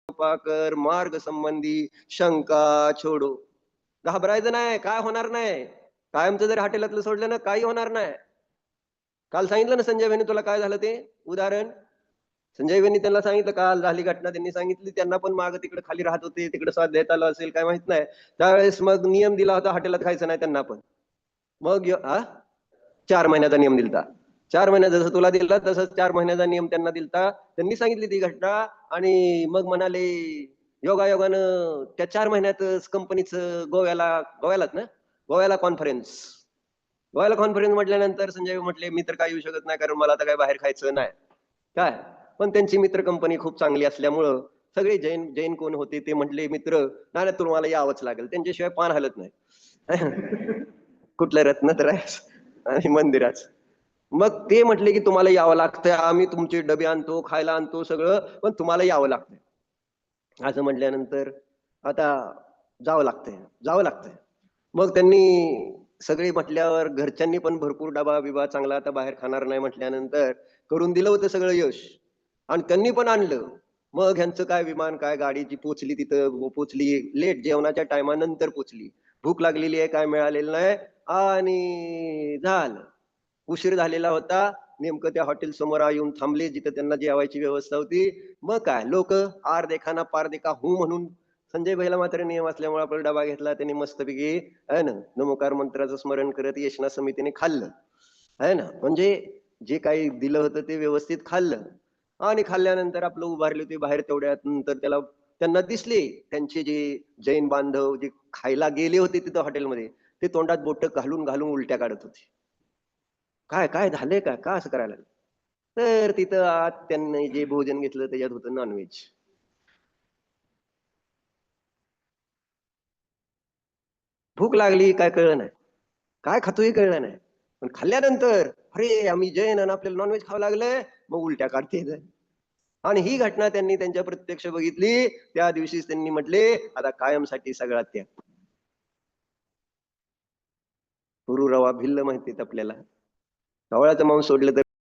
कर मार्ग संबंधी शंका छोडो. घाबरायचं नाही, काय होणार नाही. कायमचं जर हॉटेलातलं सोडलं ना, काही होणार नाही. काल सांगितलं ना संजय भाईने तुला काय झालं ते उदाहरण. संजय भाईंनी त्यांना सांगितलं काल झाली घटना, त्यांनी सांगितली त्यांना पण माग तिकडे खाली राहत होते, तिकडे स्वाद देत आलं असेल काय माहित नाही. त्यावेळेस मग नियम दिला होता हॉटेलात खायचं नाही त्यांना पण. मग 4 महिन्याचा नियम दिलता. 4 महिन्यात जसं तुला दिला तसंच 4 महिन्याचा नियम त्यांना दिलता. त्यांनी सांगितली ती घटना आणि मग म्हणाले योगायोगानं त्या 4 महिन्यातच कंपनीचं गोव्यालाच ना, गोव्याला कॉन्फरन्स म्हटल्यानंतर संजय म्हटले मी तर काय येऊ शकत नाही, कारण मला तर काय बाहेर खायचं नाही काय. पण त्यांची मित्र कंपनी खूप चांगली असल्यामुळं सगळे जैन जैन कोण होते ते म्हटले मित्र नाही तुम्हाला यावंच लागेल, त्यांच्याशिवाय पान हलत नाही. कुठलं रत्नत्रय आणि मंदिराच. मग ते म्हटले की तुम्हाला यावं लागतंय, आम्ही तुमचे डबे आणतो खायला आणतो सगळं, पण तुम्हाला यावं लागतंय. असं म्हटल्यानंतर आता जावं लागतंय. मग त्यांनी सगळे म्हटल्यावर घरच्यांनी पण भरपूर डबा बिबा चांगला आता बाहेर खाणार नाही म्हटल्यानंतर करून दिलं होतं सगळं यश. आणि त्यांनी पण आणलं. मग ह्यांचं काय विमान काय गाडी जी पोचली तिथं पोचली लेट, जेवणाच्या टायमानंतर पोचली. भूक लागलेली आहे काय मिळालेलं नाही आणि झालं. उशीर झालेला होता. नेमकं त्या हॉटेल समोर येऊन थांबले जिथे त्यांना जेवायची व्यवस्था होती. मग काय लोक आर देखा ना पार देखा हू म्हणून संजय भाईला मात्र नियम असल्यामुळे आपला डबा घेतला त्यांनी मस्तपैकी आहे ना नमोकार मंत्राचं स्मरण करत यशना समितीने खाल्लं आहे ना. म्हणजे जे काही दिलं होतं ते व्यवस्थित खाल्लं आणि खाल्ल्यानंतर आपलं उभारले होते बाहेर. तेवढ्यात नंतर त्यांना दिसले त्यांचे जे जैन बांधव जे खायला गेले होते तिथं हॉटेलमध्ये ते तोंडात बोट घालून घालून उलट्या काढत होते. काय काय झालंय का का असं करायला लागलं. तर तिथं आज त्यांनी जे भोजन घेतलं त्याच्यात होतं नॉनव्हेज. भूक लागली काय कळलं नाही, काय खातोय कळलं नाही. पण खाल्ल्यानंतर अरे आम्ही जैन आणि आपल्याला नॉनव्हेज खावं लागलंय, मग उलट्या काढते. आणि ही घटना त्यांनी त्यांच्या प्रत्यक्ष बघितली. त्या दिवशीच त्यांनी म्हटले आता कायमसाठी सगळा त्याग. पुरू रवा भिल्ल माहितीत आपल्याला, ढवळाचं मांस सोडलं तर